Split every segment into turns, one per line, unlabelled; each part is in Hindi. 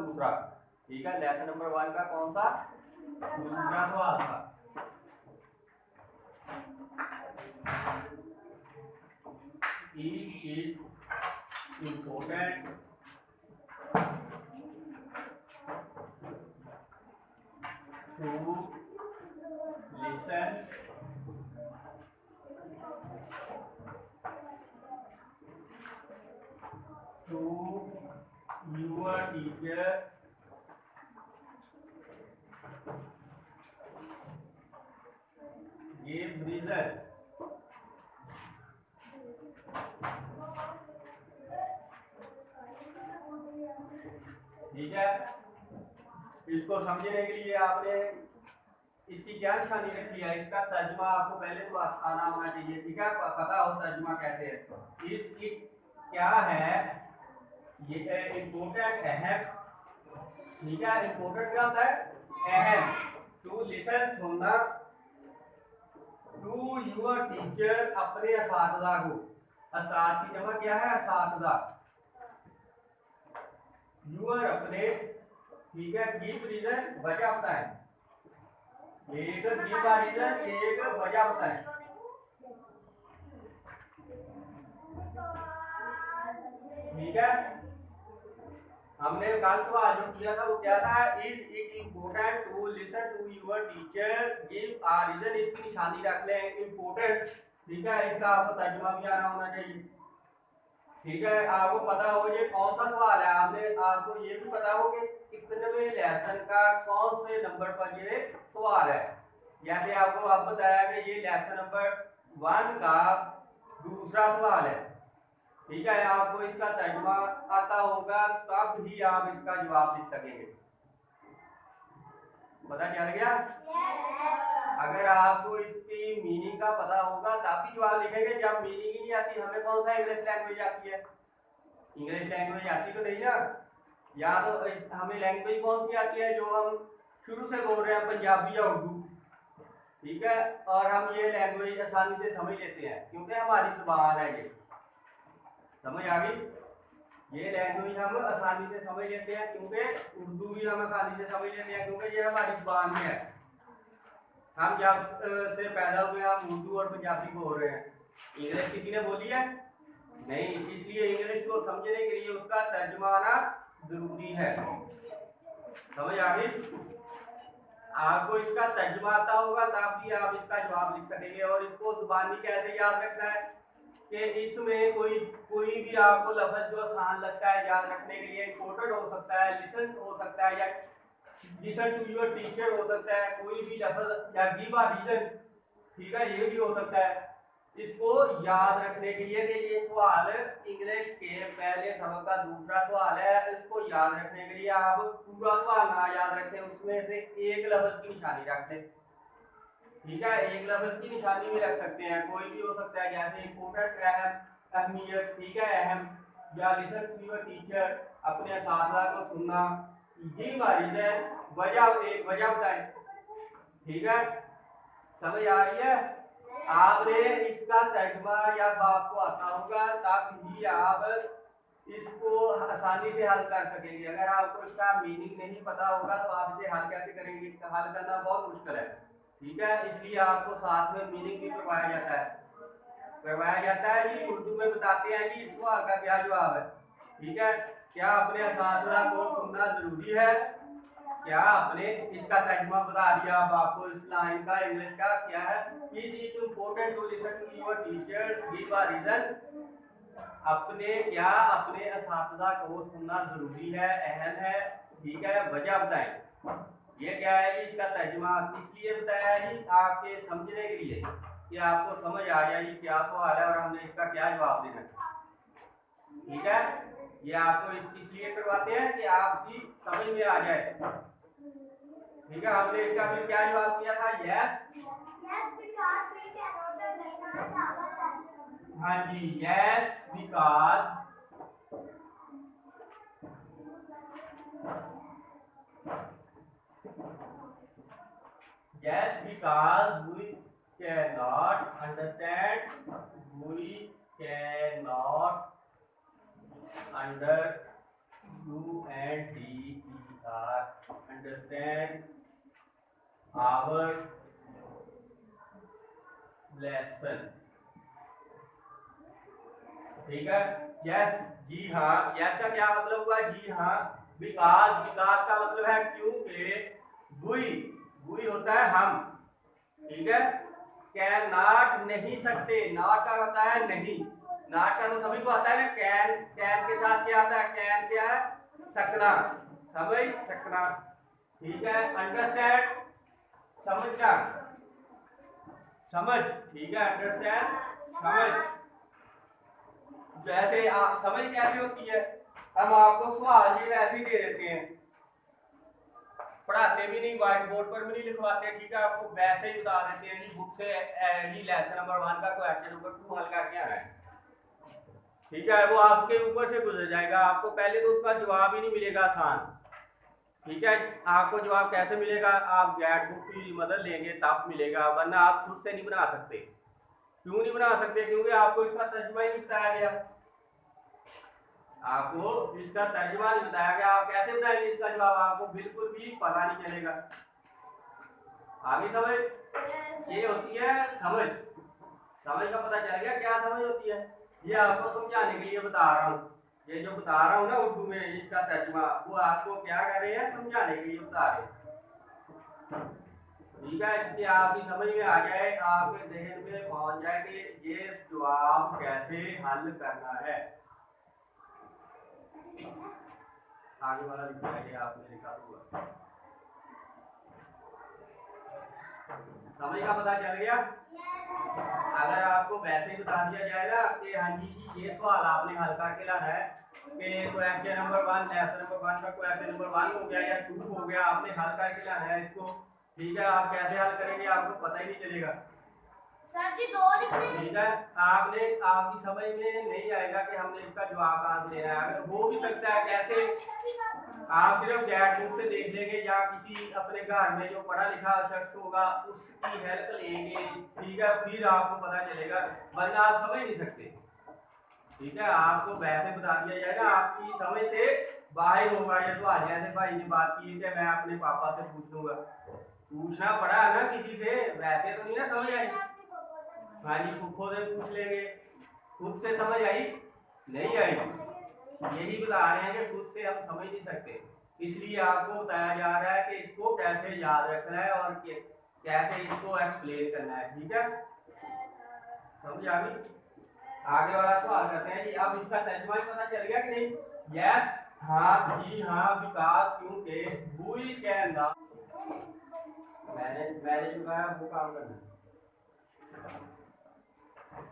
दूसरा। ठीक है, लेसन नंबर 1 का कौन सा दूसरा सवाल था। Is important to listen to your teacher give reason। ठीक है, इसको समझने के लिए आपने इसकी क्या निशानी रखी है, इसका तर्जुमा आपको पहले तो आना होना चाहिए। ठीक है, पता हो तर्जुमा कैसे है। इसकी क्या है, ये इम्पोर्टेंट अहम। ठीक है, इम्पोर्टेंट क्या होता है, अहम। टू लिसन सुनना, टू यूर टीचर अपने असातिज़ा को, असात की जमा क्या है असातिज़ा, यूर अपने। ठीक है, गिव रीजन वजह होता है, एक गिव का रीजन एक वजह होता है। ठीक है, हमने कल सवाल जो किया था वो क्या था, is it important to listen to your teacher give a reason. इसकी निशानी रख लें इम्पोर्टेंट। ठीक है, इसका आपको तर्जुमा भी आना होना चाहिए। ठीक है, आपको पता हो ये कौन सा सवाल है, आपको ये भी पता हो कि कितने लेसन का कौन से नंबर पर ये सवाल है। जैसे आपको अब बताया कि ये लेसन नंबर 1 का दूसरा सवाल है। ठीक है, आपको इसका तर्जुमा आता होगा तब ही आप इसका जवाब लिख सकेंगे। पता चल गया? अगर आपको इसकी मीनिंग का पता होगा तब भी जवाब लिखेंगे। जब मीनिंग ही नहीं आती, हमें कौन सा इंग्लिश लैंग्वेज आती है, इंग्लिश लैंग्वेज आती तो नहीं ना। या तो हमें लैंग्वेज कौन सी आती है, जो हम शुरू से बोल रहे हैं, पंजाबी या उर्दू। ठीक है, और हम ये लैंग्वेज आसानी से समझ लेते हैं क्योंकि हमारी जुबान है। ये समझ आ गई, ये लैंग्वेज हम आसानी से समझ लेते हैं क्योंकि उर्दू भी हम आसानी से समझ लेते हैं क्योंकि ये हमारी जुबान में है। हम जब से पैदा हुए हम उर्दू और पंजाबी बोल रहे हैं, इंग्लिश किसी ने बोली है नहीं। इसलिए इंग्लिश को समझने के लिए उसका तर्जुमा आना जरूरी है। समझ आ गई? आपको इसका तर्जुमा आता होगा तब भी आप इसका जवाब लिख सकेंगे। और इसको जुबानी कैसे याद रखना है कि इसमें कोई भी आपको लफ्ज जो आसान लगता है याद रखने के लिए, इम्पोर्टेंट हो सकता है, लिसन हो सकता है, या लिसन टू योर टीचर हो सकता है, कोई भी लफ्ज, या गिव अ रीजन। ठीक है, ये भी हो सकता है। इसको याद रखने के लिए कि ये सवाल इंग्लिश के पहले सबक का दूसरा सवाल है, इसको याद रखने के लिए आप पूरा सवाल ना याद रखें, उसमें से एक लफ्ज की निशानी रख लें। ठीक है, एक लफ्ज की निशानी भी रख सकते हैं, कोई भी हो सकता है, जैसे इम्पोर्टेंट, अहम, अहमियत। ठीक है, अहम, या लिसन टू योर टीचर, अपने असातिज़ा को सुनना, गिव अ रीजन, वजह, एक वजह बताएं। ठीक है, समझ आ रही है? आपने इसका तर्जुमा या आपको आता होगा तब ही आप इसको आसानी से हल कर सकेंगे। अगर आपको इसका मीनिंग नहीं पता होगा तो आप इसे हल कैसे करेंगे, हल करना बहुत मुश्किल है। ठीक है, इसलिए आपको साथ में मीनिंग भी करवाया जाता है जी। उर्दू में बताते हैं कि इस सवाल का क्या जवाब है। ठीक है, क्या अपने असातिज़ा को सुनना जरूरी है, क्या आपने इसका तर्जुमा बता दिया। अब आपको इस लाइन का इंग्लिश का क्या है, is it important to listen to your teachers give a reason. अपने असातिज़ा को सुनना जरूरी है, अहम है। ठीक है, वजह बताएं। ये क्या है जी, इसका तर्जुमा इसलिए बताया है जी आपके समझने के लिए कि आपको समझ आ जाए ये क्या सवाल है और हमने इसका क्या जवाब देना है। ठीक है, ये आपको इसलिए करवाते हैं कि आपकी समझ में आ जाए। ठीक है, हमने इसका फिर क्या जवाब दिया था, यस। हाँ जी, yes because we cannot understand under U and D understand our lesson. ठीक है, यस जी हाँ, यस का क्या मतलब हुआ, जी हाँ। विकास, विकास का मतलब है क्योंकि बुई, बुई होता है हम, ठीक है। कैन नॉट नहीं सकते, नॉट का होता है नहीं, नॉट का तो सभी को आता है ना। कैन, कैन के साथ क्या आता है, कैन क्या है, सकना, समझ सकना, ठीक है। अंडरस्टैंड समझना, समझ, ठीक है। अंडरस्टैंड समझ, जैसे आप समझ कैसे होती है, हम आपको सवाल ये वैसे ही दे देते हैं, पढ़ाते भी नहीं, व्हाइट बोर्ड पर भी नहीं लिखवाते, ठीक है। आपको वैसे ही बता देते हैं कि बुक से ही लेसन नंबर 1 का क्वेश्चन नंबर 2 हल करके आना है, ठीक है। वो आपके ऊपर से गुजर जाएगा, आपको पहले तो उसका जवाब ही नहीं मिलेगा आसान, ठीक है। आपको जवाब कैसे मिलेगा, आप गैट बुक की मदद लेंगे तब मिलेगा, वरना आप खुद से नहीं बना सकते। क्यों नहीं बना सकते, क्योंकि आपको इसका तर्जुमा ही नहीं बताया गया, आपको इसका तर्जुमा नहीं बताया गया, आप कैसे बनाएंगे इसका जवाब, आपको बिल्कुल भी पता नहीं चलेगा। आगे समझ, ये होती है समझ, समझ का पता चल गया क्या समझ होती है, ये आपको समझाने के लिए बता रहा हूँ, ये जो बता रहा हूँ ना उर्दू में इसका तर्जुमा, वो आपको क्या कर रहे हैं, समझाने के लिए बता रहे हैं, ठीक है। कि आपकी समझ में आ जाए, आपके जहन में पहुंच जाए कि ये जवाब कैसे हल करना है। आगे वाला लिखा है, आपने लिखा हुआ, समझ का पता चल गया। अगर आपको वैसे ही बता दिया जाए ना कि हाँ जी ये सवाल आपने हल करके लाना है कि क्वेश्चन नंबर 1 लेसन नंबर 1 का क्वेश्चन नंबर 1 हो गया या 2 हो गया, आपने हल करके लाना है इसको, ठीक है। आप कैसे हल करेंगे आपको पता ही नहीं चलेगा, सर जी 2 लिखने, ठीक है। आपने, आपकी समझ में नहीं आएगा कि हमने इसका जवाब कहाँ से लेना है। अगर हो भी सकता है कैसे, आप सिर्फ गैट बुक से देख लेंगे या किसी अपने घर में जो पढ़ा लिखा शख्स होगा उसकी हेल्प लेंगे, ठीक है, फिर आपको पता चलेगा, वरना आप समझ नहीं सकते, ठीक है। आपको वैसे बता दिया जाएगा, आपकी समझ से बाहर होगा ये सवाल। जैसे भाई ने बात की कि मैं अपने पापा से पूछ लूंगा, पूछना पड़ा है ना किसी से, वैसे तो नहीं ना समझ आई, हाँ जी फूफो से पूछ लेंगे, खुद से समझ आई नहीं आई, यही बता रहे हैं कि खुद से हम समझ नहीं सकते, इसलिए आपको बताया जा रहा है कि इसको कैसे याद रखना है और कैसे इसको एक्सप्लेन करना है, ठीक है। समझ आ गई। आगे वाला सवाल करते हैं कि अब इसका तर्जुमा पता चल गया कि नहीं, यस हाँ जी हाँ, विकास क्योंकि बुई कैन नॉट, मैंने जो कहा वो काम करना।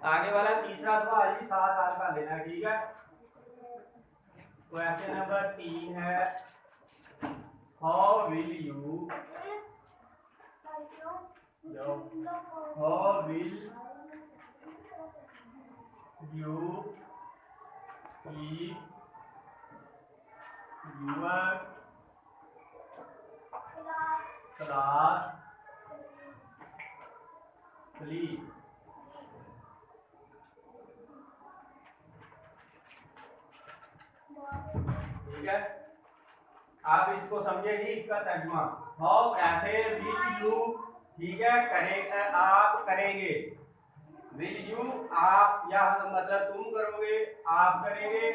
आगे वाला तीसरा सवाल जी 7 साल का लेना, ठीक है। क्वेश्चन नंबर 3 है, how will you keep your class clean, ठीक है। आप इसको समझेंगे, इसका तर्जुमा, हाउ कैसे, विल यू, ठीक है, करेंगे आप करेंगे, विल यू आप, या मतलब तुम करोगे, आप करेंगे,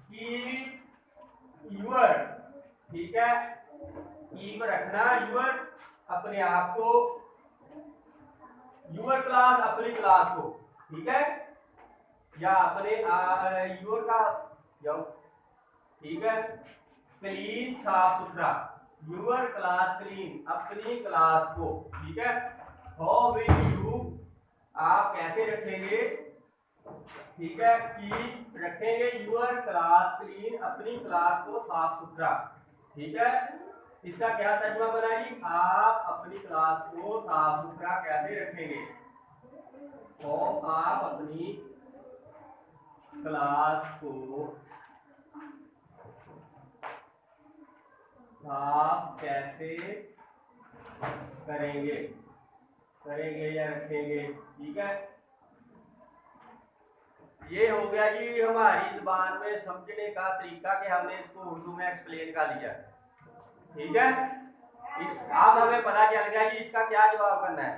कीप यूर, ठीक है, कीप रखना, यूर अपने आप को, यूर क्लास अपनी क्लास को, ठीक है, या अपने यूर का जाओ, ठीक है, क्लीन साफ सुथरा, यूर क्लास क्लीन अपनी क्लास को, ठीक है। हाउ विल यू आप कैसे रखेंगे, ठीक है, कीप रखेंगे यूर क्लास क्लीन अपनी क्लास को साफ सुथरा, ठीक है। इसका क्या तर्जुमा बनाएगी, आप अपनी क्लास को साफ सुथरा कैसे रखेंगे, तो आप अपनी क्लास को साफ कैसे करेंगे, करेंगे या रखेंगे, ठीक है। ये हो गया जी हमारी जुबान में समझने का तरीका कि हमने इसको उर्दू में एक्सप्लेन कर लिया, ठीक है। अब हमें पता चल गया कि इसका क्या जवाब करना है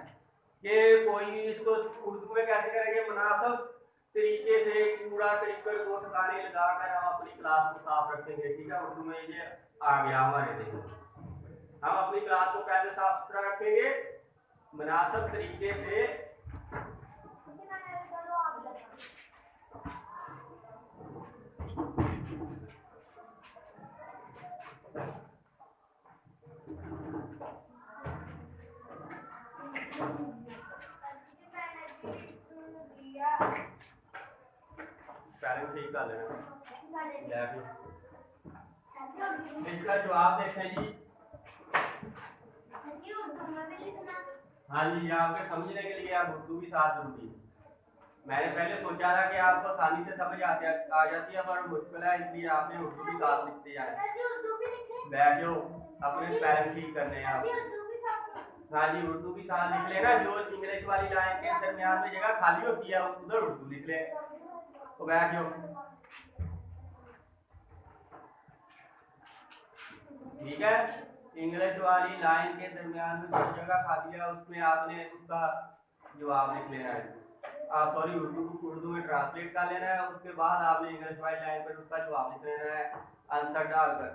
कि कोई इसको उर्दू में कैसे करेंगे। मुनासिब तरीके से कूड़ा करकट को ठिकाने लगाकर हम अपनी क्लास को साफ रखेंगे। ठीक है, उर्दू में ये आ गया हमारे देखो। हम अपनी क्लास को कैसे साफ सुथरा रखेंगे? मुनासिब तरीके से ठीक कर लेना। इसका जवाब देखें जी। हाँ जी, यहाँ पे समझने के लिए आप उर्दू भी साथ जरूरी। मैंने पहले सोचा था कि आपको आसानी से समझ आ जाती है, पर मुश्किल है, इसलिए आपने उर्दू भी साथ लिखते जाए। बैठो, अपने स्पेलिंग ठीक करने हैं आप। हाँ जी, उर्दू भी साथ लिख लेना। जो इंग्लिश वाली लाइन के दरमियान में जगह खाली होती है उधर उर्दू लिख ले। तो बैठो, ठीक है। इंग्लिश वाली लाइन के दरमियान में जो जगह खाली है उसमें आपने उसका जवाब लिख लेना है। सॉरी, उर्दू में ट्रांसलेट कर लेना है। उसके बाद आपने इंग्लिश वाली लाइन पर उसका जवाब लिख लेना है आंसर डालकर।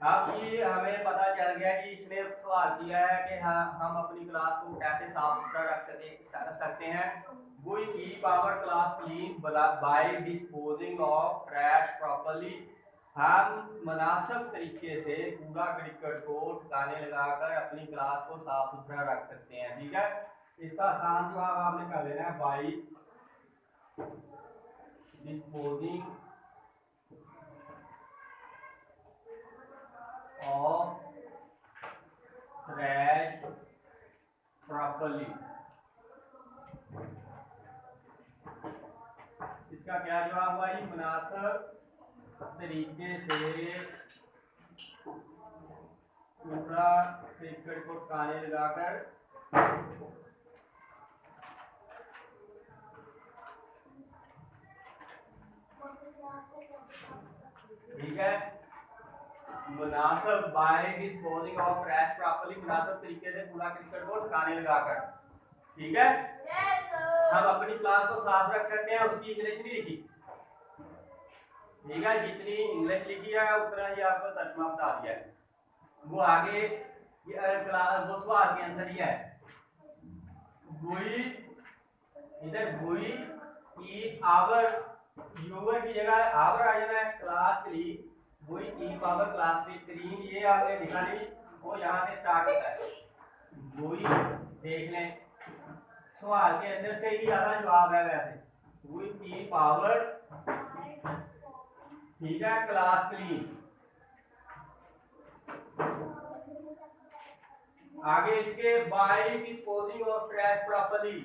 अब ये हमें पता चल गया कि इसने सवाल किया है कि हाँ, हम अपनी क्लास को कैसे साफ सुथरा रख सकते हैं। We keep our class clean by disposing of trash properly। हम मुनासिब तरीके से कूड़ा करकट को ठिकाने लगाकर अपनी क्लास को साफ सुथरा रख सकते हैं। ठीक है, इसका आसान जवाब आपने कर लेना है by disposing of trash properly. इसका क्या जवाब हुआ जी? मुनासिब तरीके से कूड़ा करकट को ठिकाने लगाकर ठीक है। मुनासिब by disposing of trash properly, मुनासिब तरीके से कूड़ा करकट को ठिकाने लगाकर। ठीक है, हम अपनी क्लास को साफ रख सकते हैं। उसकी इंग्लिश नहीं लिखी, ठीक है, जितनी इंग्लिश लिखी है उतना ही आपको तर्जुमा बता दिया है। वो आगे क्लास वो सवाल के अंदर ही है। बुई इधर बुई की आवर यूवर की जगह आवर आ जाना है। क्लास 3 बुई की पावर क्लास 3 ये आपने लिखा नहीं, वो यहाँ से स्टार्ट होता है। बुई देख लें, सवाल के अंदर से ही ज्यादा जवाब है वैसे। बुई की पावर, ठीक है, क्लास 3। आगे इसके by disposing of trash properly,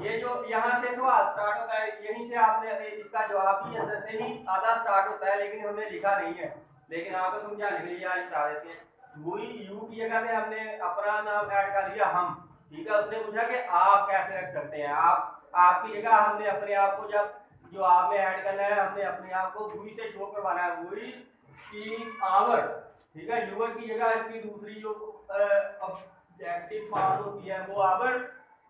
ये जो यहाँ से सवाल स्टार्ट होता है, यहीं से आपने इसका जवाब भी अंदर से ही आधा स्टार्ट होता है, लेकिन हमने लिखा नहीं है। लेकिन आपको समझाने के लिए आज बता देते हैं। वही यू की जगह पे हमने अपना नाम ऐड कर लिया हम, ठीक है। उसने पूछा कि आप कैसे रख सकते हैं। आपकी जगह हमने अपने आप को जब जो आपने ऐड करना है, हमने अपने आप को वही से शो करवाना है। वही की आवर, ठीक है, यूवर की जगह इसकी दूसरी जो ऑब्जेक्टिव फॉर्म होती है वो आवर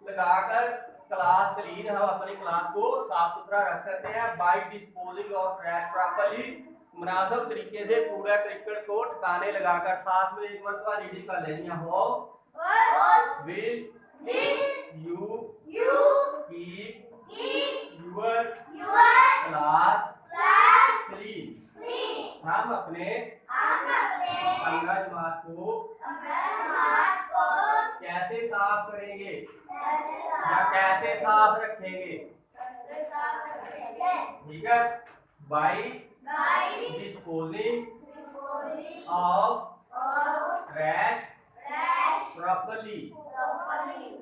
लगाकर क्लास 3 हम अपनी क्लास को साफ सुथरा रख सकते हैं। By disposing of trash properly, मुनासिब तरीके से कूड़ा करकट को ठिकाने लगाकर। साथ में एक मरतबा रीडिंग कर लेनी है। How will you keep your class clean. हम अपने 15 जमात को कैसे साफ करेंगे या कैसे साफ रखेंगे? ठीक है, by disposing of trash properly,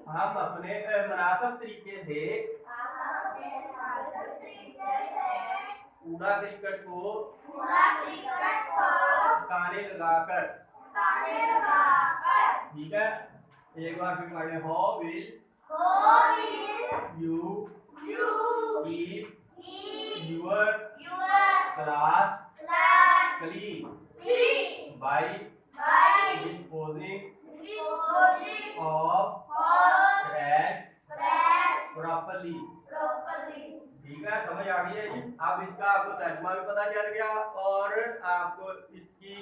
हम अपने मुनासिब तरीके से कूड़ा करकट को ठिकाने लगाकर। ठीक है, एक बार फिर पढ़े। How will you keep your class clean. Properly. ठीक है, समझ आ गई है जी। अब इसका आपको तर्जुमा भी पता चल गया और आपको इसकी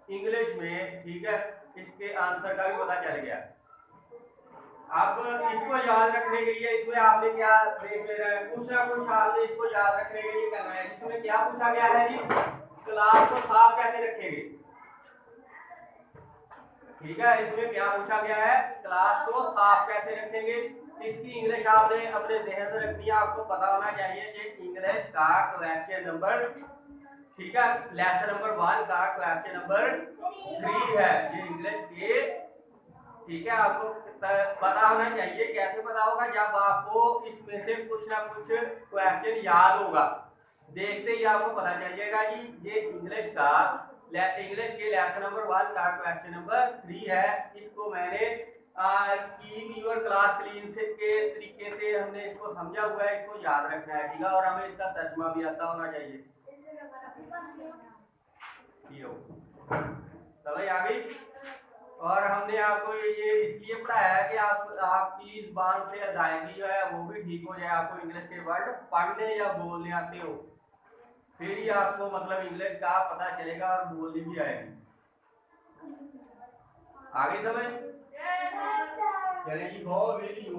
इंग्लिश में, ठीक है, इसके आंसर का भी पता चल गया। आप इसको याद रखने के लिए इसमें आपने क्या देख लेना है, कुछ ना कुछ आपने इसको याद रखने के लिए करना है। इसमें क्या पूछा गया है जी, क्लास को साफ कैसे रखेंगे। ठीक है, इसमें क्या पूछा गया है, क्लास को साफ कैसे रखेंगे। इसकी इंग्लिश आपने अपने जहन से रखनी है, आपको पता होना चाहिए कि इंग्लिश का क्वेश्चन नंबर, ठीक है, लेसन नंबर 1 का क्वेश्चन नंबर 3 है ये इंग्लिश के। ठीक है, आपको पता होना चाहिए। कैसे पता होगा, जब आपको इसमें से कुछ ना कुछ क्वेश्चन याद होगा, देखते ही आपको पता चल जाएगा कि ये इंग्लिश के लेसन नंबर 1 का क्वेश्चन नंबर 3 है। इसको मैंने कीप योर क्लास क्लीन से के तरीके से हमने इसको समझा हुआ है, इसको याद रखना है। ठीक है, और हमें इसका तर्जुमा भी आता होना चाहिए। समझ आ गई। और हमने आपको ये इसलिए पढ़ाया है कि आपकी ज़बान से अदायगी जो है वो भी ठीक हो जाए, आपको इंग्लिश के वर्ड पढ़ने या बोलने आते हो, फिर ही आपको मतलब इंग्लिश का पता चलेगा और बोलनी भी आएगी। आगे समझ चलिए जी। How will you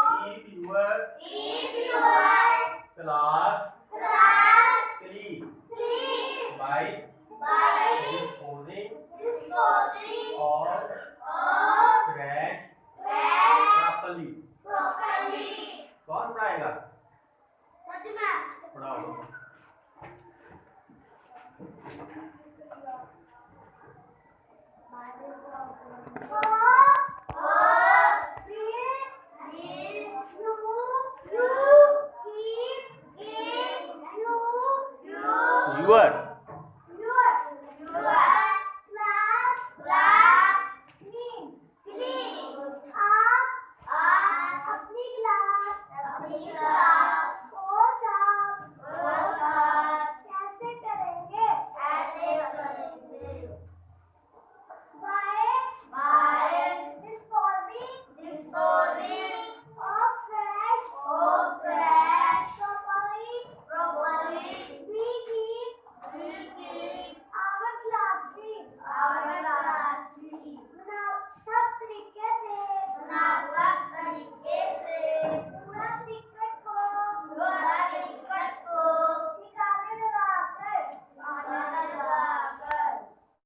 keep your class clean by disposing of trash properly। कौन पढ़ाएगा, पढ़ाओ। Your